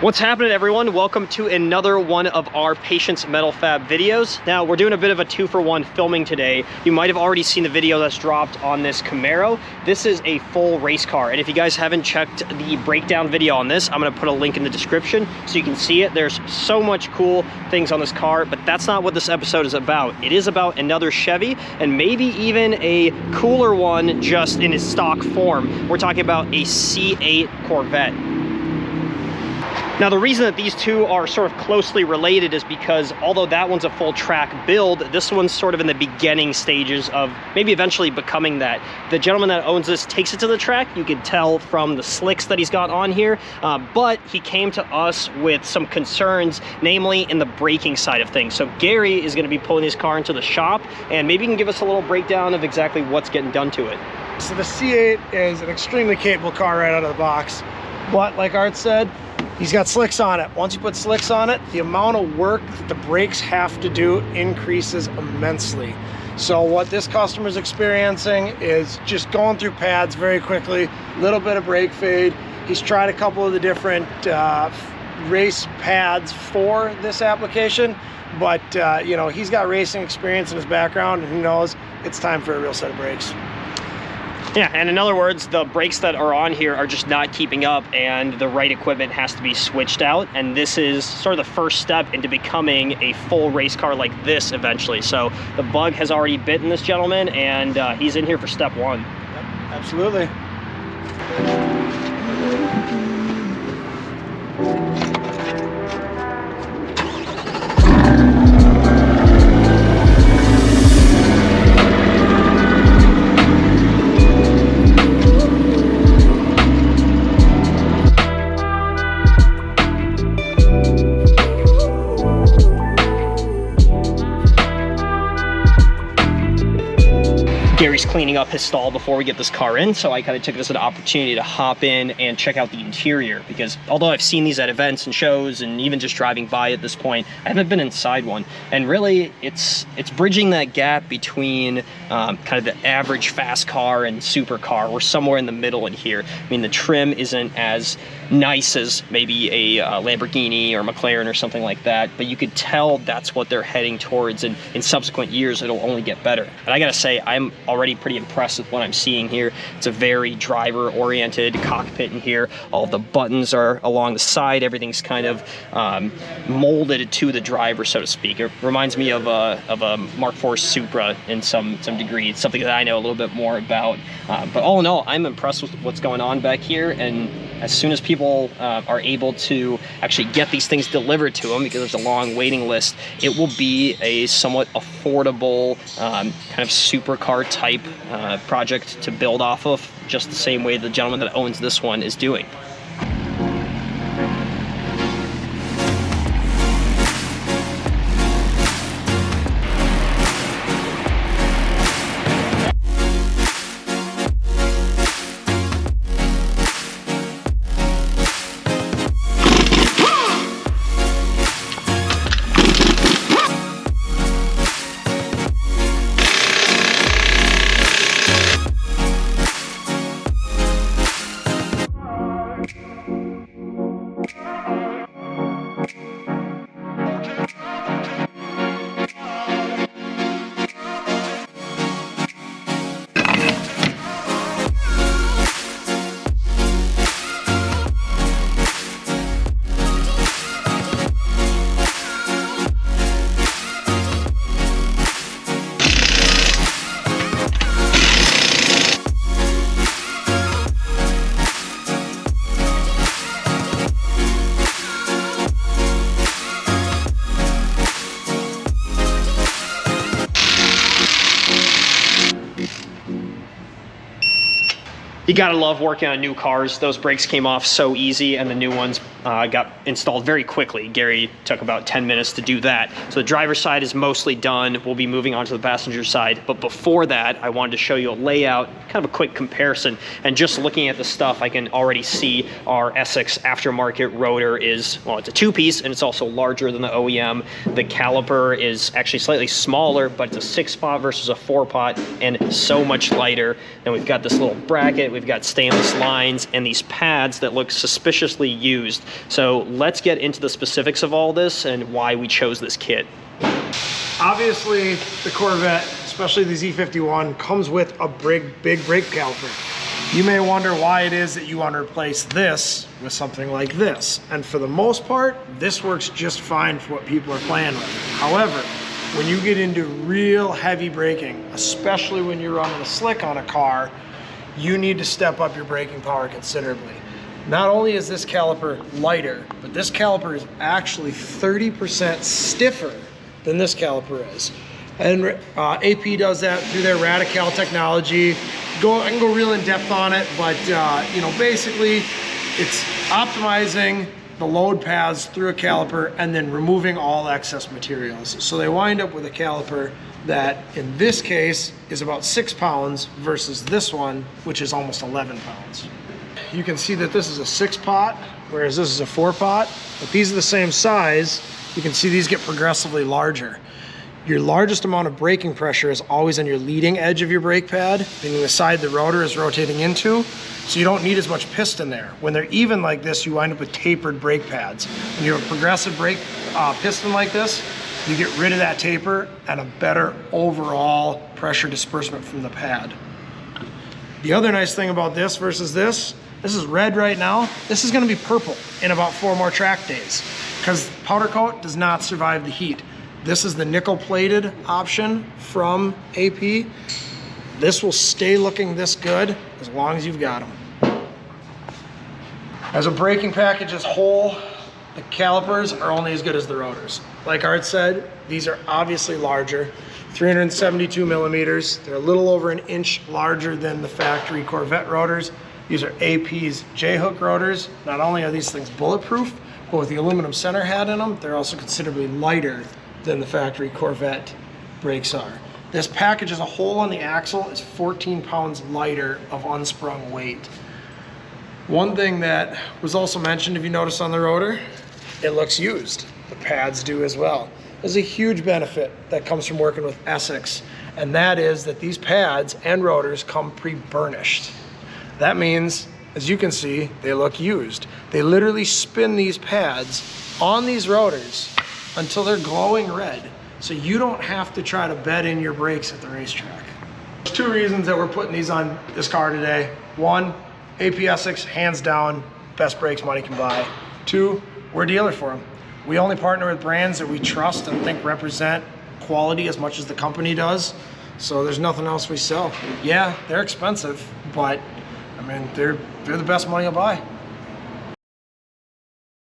What's happening, everyone? Welcome to another one of our Patience Metal Fab videos. Now, we're doing a bit of a 2-for-1 filming today. You might have already seen the video that's dropped on this Camaro. This is a full race car, and if you guys haven't checked the breakdown video on this, I'm gonna put a link in the description so you can see it. There's so much cool things on this car, but that's not what this episode is about. It is about another Chevy, and maybe even a cooler one just in its stock form. We're talking about a C8 Corvette. Now, the reason that these two are sort of closely related is because although that one's a full track build, this one's sort of in the beginning stages of maybe eventually becoming that. The gentleman that owns this takes it to the track. You can tell from the slicks that he's got on here, but he came to us with some concerns, namely in the braking side of things. So Gary is going to be pulling his car into the shop, and maybe he can give us a little breakdown of exactly what's getting done to it. So the C8 is an extremely capable car right out of the box, but like Art said, he's got slicks on it. Once you put slicks on it, the amount of work that the brakes have to do increases immensely. So what this customer's experiencing is just going through pads very quickly, a little bit of brake fade. He's tried a couple of the different race pads for this application, but you know, he's got racing experience in his background, and he knows it's time for a real set of brakes. Yeah, and in other words, the brakes that are on here are just not keeping up, and the right equipment has to be switched out, and this is sort of the first step into becoming a full race car like this eventually. So the bug has already bitten this gentleman, and he's in here for step one. Yep, absolutely. Gary's cleaning up his stall before we get this car in, so I kind of took this as an opportunity to hop in and check out the interior, because although I've seen these at events and shows and even just driving by at this point, I haven't been inside one. And really, it's bridging that gap between kind of the average fast car and supercar. We're somewhere in the middle in here. I mean, the trim isn't as nice as maybe a Lamborghini or McLaren or something like that, but you could tell that's what they're heading towards, and in subsequent years it'll only get better. And I gotta say, I'm already pretty impressed with what I'm seeing here. It's a very driver-oriented cockpit in here. All the buttons are along the side. Everything's kind of molded to the driver, so to speak. It reminds me of a Mark IV Supra in some degree. It's something that I know a little bit more about. But all in all, I'm impressed with what's going on back here, and as soon as people are able to actually get these things delivered to them, because there's a long waiting list, it will be a somewhat affordable kind of supercar type project to build off of, just the same way the gentleman that owns this one is doing. You gotta love working on new cars. Those brakes came off so easy, and the new ones got installed very quickly. Gary took about 10 minutes to do that. So the driver's side is mostly done. We'll be moving on to the passenger side. But before that, I wanted to show you a layout, kind of a quick comparison. And just looking at the stuff, I can already see our Essex aftermarket rotor is, well, it's a two-piece, and it's also larger than the OEM. The caliper is actually slightly smaller, but it's a 6-pot versus a 4-pot, and so much lighter. Then we've got this little bracket. We've we've got stainless lines and these pads that look suspiciously used. So let's get into the specifics of all this and why we chose this kit. Obviously, the Corvette, especially the Z51, comes with a big brake caliper. You may wonder why it is that you want to replace this with something like this. And for the most part, this works just fine for what people are playing with. However, when you get into real heavy braking, especially when you're running a slick on a car, you need to step up your braking power considerably. Not only is this caliper lighter, but this caliper is actually 30% stiffer than this caliper is. And AP does that through their Radical technology. I can go real in depth on it, but you know, basically it's optimizing the load paths through a caliper and then removing all excess materials. So they wind up with a caliper that in this case is about 6 pounds versus this one, which is almost 11 pounds. You can see that this is a 6-pot, whereas this is a 4-pot, but these are the same size. You can see these get progressively larger. Your largest amount of braking pressure is always on your leading edge of your brake pad, meaning the side the rotor is rotating into, so you don't need as much piston there. When they're even like this, you wind up with tapered brake pads. When you have a progressive brake piston like this, you get rid of that taper and a better overall pressure disbursement from the pad. The other nice thing about this versus this is red right now. This is gonna be purple in about 4 more track days because powder coat does not survive the heat. This is the nickel plated option from AP. This will stay looking this good as long as you've got them. As a braking package as whole, the calipers are only as good as the rotors. Like Art said, these are obviously larger, 372 millimeters. They're a little over an inch larger than the factory Corvette rotors. These are AP's J-hook rotors. Not only are these things bulletproof, but with the aluminum center head in them, they're also considerably lighter than the factory Corvette brakes are. This package as a whole on the axle is 14 pounds lighter of unsprung weight. One thing that was also mentioned, if you notice on the rotor, it looks used. The pads do as well. There's a huge benefit that comes from working with Essex, and that is that these pads and rotors come pre-burnished. That means, as you can see, they look used. They literally spin these pads on these rotors until they're glowing red, so you don't have to try to bed in your brakes at the racetrack. There's 2 reasons that we're putting these on this car today. 1, AP Essex, hands down, best brakes money can buy. 2, we're a dealer for them. We only partner with brands that we trust and think represent quality as much as the company does, so there's nothing else we sell. Yeah, they're expensive, but I mean, they're the best money you'll buy.